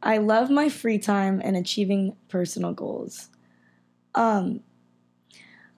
I love my free time and achieving personal goals. I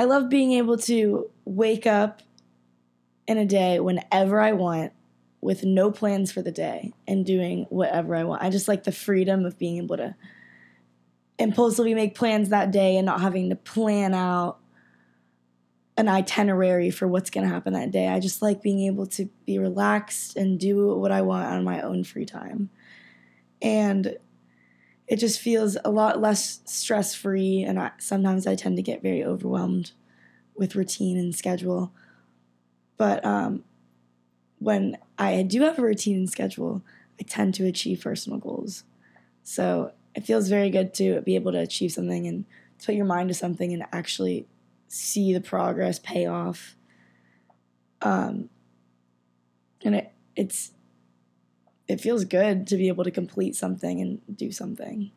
love being able to wake up in a day whenever I want with no plans for the day and doing whatever I want. I just like the freedom of being able to impulsively make plans that day and not having to plan out an itinerary for what's going to happen that day. I just like being able to be relaxed and do what I want on my own free time. And it just feels a lot less stress-free, and sometimes I tend to get very overwhelmed with routine and schedule. But when I do have a routine and schedule, I tend to achieve personal goals. So it feels very good to be able to achieve something and to put your mind to something and actually see the progress pay off. And it feels good to be able to complete something and do something.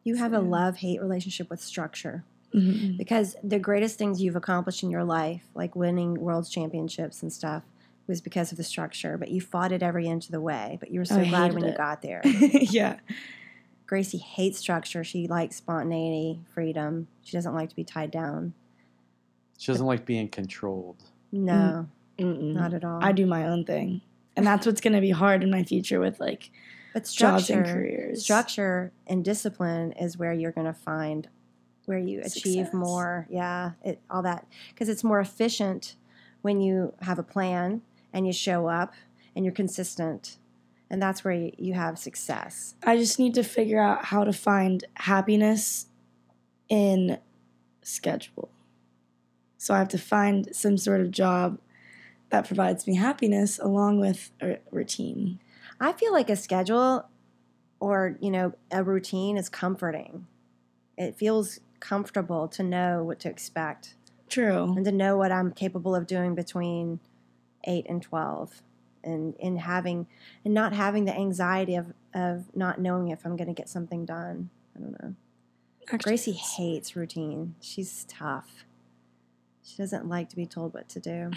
You have a love-hate relationship with structure. Mm-hmm. Because the greatest things you've accomplished in your life, like winning world championships and stuff, was because of the structure. But you fought it every inch of the way. But you were so glad when you got there. Yeah. Gracie hates structure. She likes spontaneity, freedom. She doesn't like to be tied down. She doesn't like being controlled. No, not at all. I do my own thing. And that's what's going to be hard in my future with but jobs and careers. Structure and discipline is where you're going to find where you achieve more. Yeah, all that. Because it's more efficient when you have a plan and you show up and you're consistent. And that's where you have success. I just need to figure out how to find happiness in schedule. So I have to find some sort of job that provides me happiness along with a routine. I feel like a schedule or, a routine is comforting. It feels comfortable to know what to expect. True. And to know what I'm capable of doing between 8 and 12. And not having the anxiety of not knowing if I'm going to get something done. I don't know. Actually, Gracie hates routine. She's tough. She doesn't like to be told what to do.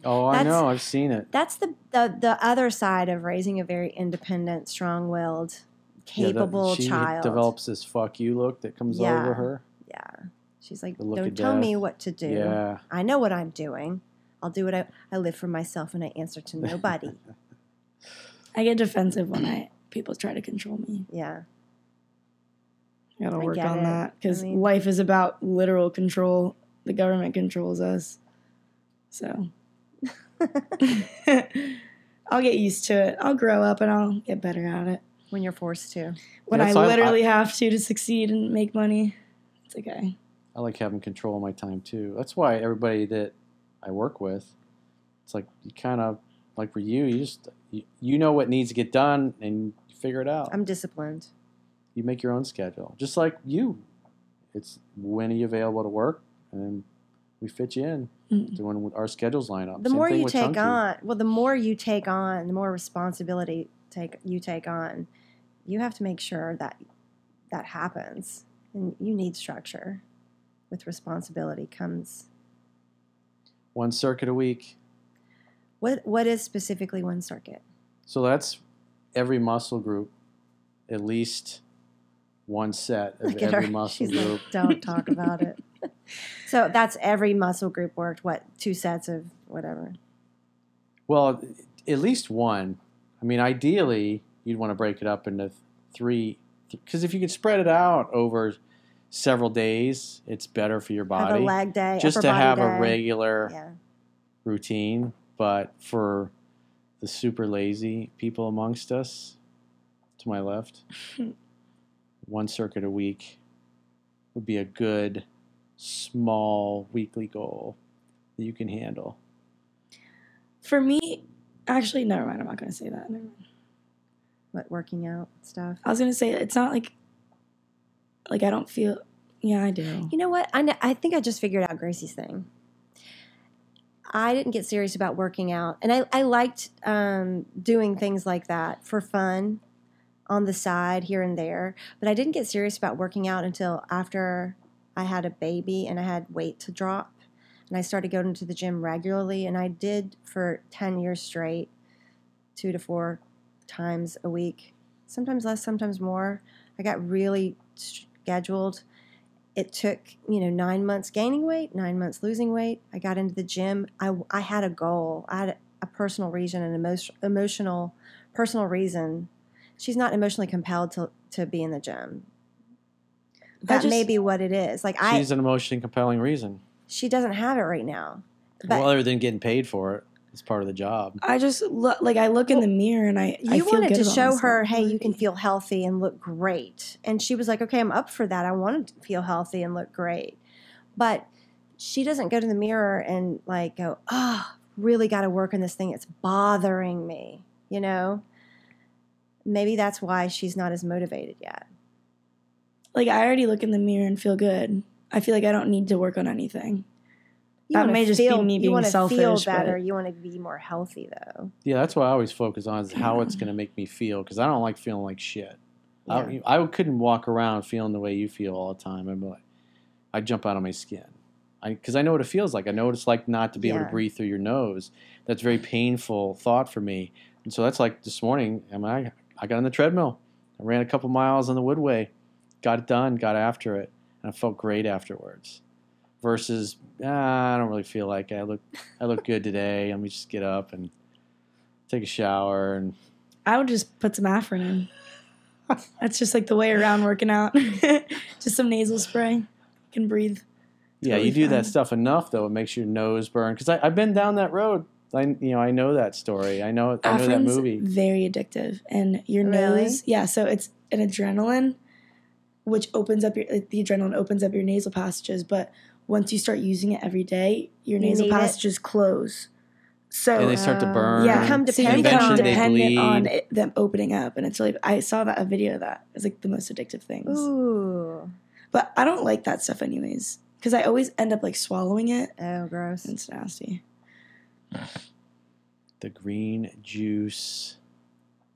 Oh, I know. I've seen it. That's the other side of raising a very independent, strong-willed, capable child. She develops this fuck you look that comes over her. Yeah. She's like, don't tell me what to do. Yeah. I know what I'm doing. I'll do what I live for myself and I answer to nobody. I get defensive when people try to control me. Yeah. I gotta work on that because life is about literal control. The government controls us. So I'll get used to it. I'll grow up and I'll get better at it. When you're forced to. When I literally have to succeed and make money, it's okay. I like having control of my time too. That's why everybody that I work with, it's like you kind of, like for you know what needs to get done and you figure it out. I'm disciplined. You make your own schedule. Just like you. It's when are you available to work? And then we fit you in to when our schedules line up. The more you take on, the more responsibility you take on, you have to make sure that happens. And you need structure. With responsibility comes one circuit a week. What is specifically one circuit? So that's every muscle group, at least one set of every muscle group. Like, don't talk about it. So that's every muscle group worked, 2 sets of whatever? Well, at least one. I mean, ideally, you'd want to break it up into 3, because if you could spread it out over several days, it's better for your body. Have a leg day, just to have a regular yeah. routine. But for the super lazy people amongst us, to my left, one circuit a week would be a good, small weekly goal that you can handle. For me, actually, never mind. I'm not going to say that. Never mind. What, working out stuff? I was going to say, it's not like I don't feel, yeah, I do. You know what? I think I just figured out Gracie's thing. I didn't get serious about working out. And I liked doing things like that for fun on the side here and there. But I didn't get serious about working out until after I had a baby and I had weight to drop. And I started going to the gym regularly. And I did for 10 years straight, 2 to 4 times a week. sometimes less, sometimes more. I got really scheduled. It took, 9 months gaining weight, 9 months losing weight. I got into the gym. I had a goal. I had a personal reason, an emotional, personal reason. She's not emotionally compelled to be in the gym. That may be what it is. She's an emotionally compelling reason. She doesn't have it right now. But other than getting paid for it, it's part of the job. I just I look in the mirror and I feel wanted good to about show myself. her, hey, you can feel healthy and look great. And she was like, okay, I'm up for that. I want to feel healthy and look great. But she doesn't go to the mirror and go, really got to work on this thing. It's bothering me, Maybe that's why she's not as motivated yet. I already look in the mirror and feel good. I feel like I don't need to work on anything. That may just be me being selfish. You want to feel better. You want to be more healthy, though. Yeah, that's what I always focus on is how it's going to make me feel because I don't like feeling like shit. Yeah. I couldn't walk around feeling the way you feel all the time. I'd jump out of my skin because I know what it feels like. I know what it's like not to be able to breathe through your nose. That's a very painful thought for me. And so that's like this morning. I got on the treadmill. I ran a couple miles on the Woodway. Got it done. Got after it. And I felt great afterwards. Versus, I don't really feel like it. I look good today. Let me just get up and take a shower. And I would just put some Afrin in. That's just the way around working out. Just some nasal spray. You can breathe. Yeah, you do that stuff enough, though, it makes your nose burn. Because I've been down that road. I know that story. I know that movie. Very addictive. And your nose, so it's an adrenaline, which opens up the adrenaline opens up your nasal passages, but once you start using it every day, your nasal passages close. So and they start to burn. Yeah, become dependent, dependent on them opening up, and it's I saw a video of that. It's the most addictive things. Ooh, but I don't like that stuff anyways because I always end up swallowing it. Oh, gross! It's nasty. The green juice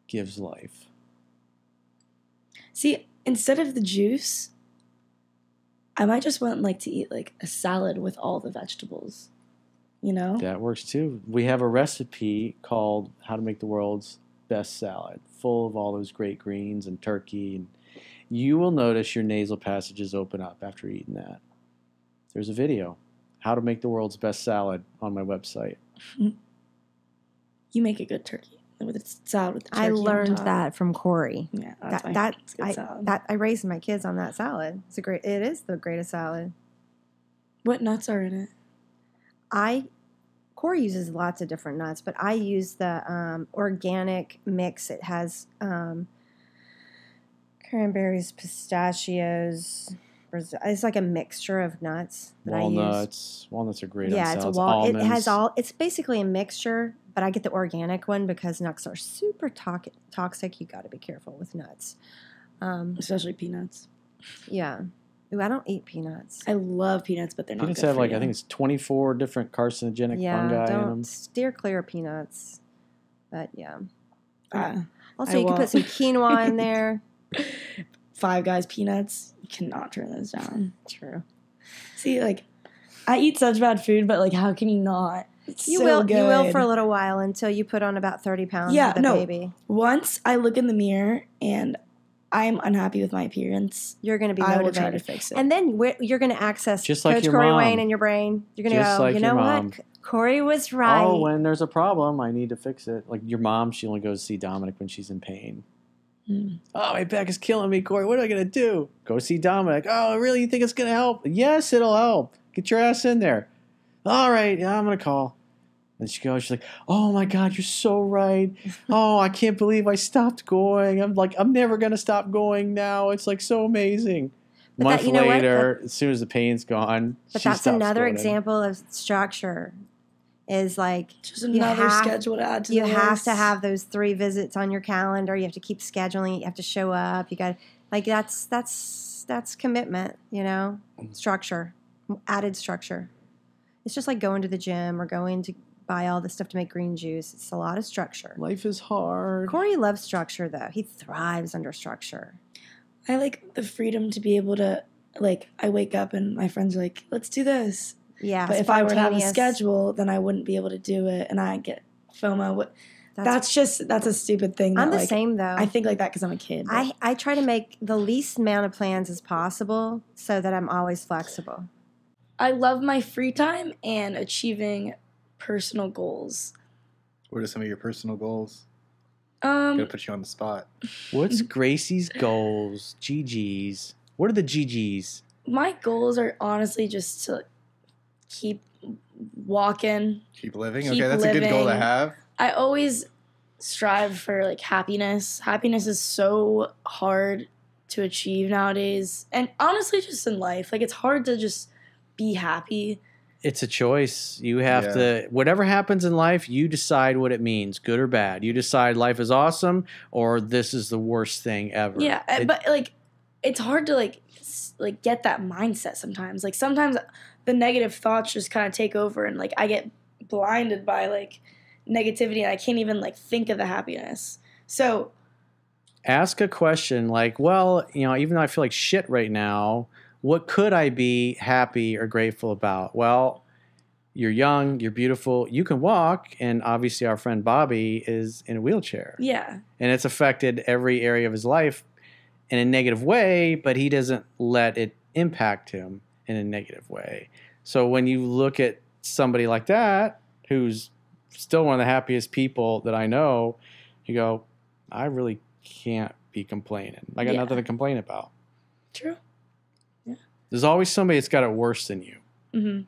gives life. See, instead of the juice, I might just want to eat a salad with all the vegetables. That works too. We have a recipe called How to Make the World's Best Salad, full of all those great greens and turkey. And you will notice your nasal passages open up after eating that. There's a video, How to Make the World's Best Salad, on my website. You make a good turkey with a salad with the turkey. I learned that from Corey. Yeah, I raised my kids on that salad. It is the greatest salad. What nuts are in it? Corey uses lots of different nuts, but I use the organic mix. It has cranberries, pistachios. It's a mixture of nuts that I use. Walnuts are great. Yeah, on salads. it has all. It's basically a mixture, but I get the organic one because nuts are super toxic. You got to be careful with nuts, especially peanuts. Yeah. Ooh, I don't eat peanuts. I love peanuts, but they're not peanuts good have for you. I think it's 24 different carcinogenic fungi in them. Steer clear of peanuts. But yeah. Also, I you can put some quinoa in there. Five Guys peanuts. You cannot turn those down. True. See, I eat such bad food, but how can you not? It's you so will. good. You will for a little while until you put on about 30 pounds with a baby. Once I look in the mirror and I'm unhappy with my appearance, you're going to be motivated. I will try to fix it. And then you're going to access just Coach like your Corey mom. Wayne in your brain. You're going to go, like you know mom. what? Corey was right. Oh, when there's a problem, I need to fix it. Like your mom, she only goes to see Dominic when she's in pain. Oh, my back is killing me, Corey. What am I going to do? Go see Dominic. Oh, really? You think it's going to help? Yes, it'll help. Get your ass in there. All right, yeah, I'm going to call. And she's like, oh, my God, you're so right. Oh, I can't believe I stopped going. I'm never going to stop going now. It's so amazing. A month later, as soon as the pain's gone, but that's another example of structure. Is just another schedule to add to the list. You have to have those 3 visits on your calendar. You have to keep scheduling. You have to show up. You got that's commitment. Structure, added structure. It's just like going to the gym or going to buy all this stuff to make green juice. It's a lot of structure. Life is hard. Corey loves structure though. He thrives under structure. I like the freedom to be able to I wake up and my friends are like, let's do this. Yeah, but if I were to have a schedule, then I wouldn't be able to do it, and I get FOMO. That's a stupid thing. I'm that, the same though. I think like that because I'm a kid. but- I try to make the least amount of plans as possible so that I'm always flexible. I love my free time and achieving personal goals. What are some of your personal goals? Gonna put you on the spot. What's Gracie's goals? GG's. What are the GG's? My goals are honestly just to keep walking. Keep living. Keep Okay, that's a good goal to living. have. I always strive for like happiness. Happiness is so hard to achieve nowadays. And honestly just in life, like it's hard to just be happy. It's a choice. You have to, whatever happens in life, you decide what it means, good or bad. You decide life is awesome or this is the worst thing ever. Yeah, but like it's hard to like get that mindset sometimes. Like sometimes the negative thoughts just kind of take over and like I get blinded by like negativity and I can't even like think of the happiness. So ask a question like, well, even though I feel like shit right now, what could I be happy or grateful about? Well, you're young, you're beautiful, you can walk, and obviously our friend Bobby is in a wheelchair. yeah. And it's affected every area of his life in a negative way, but he doesn't let it impact him in a negative way. So when you look at somebody like that, who's still one of the happiest people that I know, you go, I really can't be complaining. I got nothing to complain about. True. There's always somebody that's got it worse than you. Mm-hmm.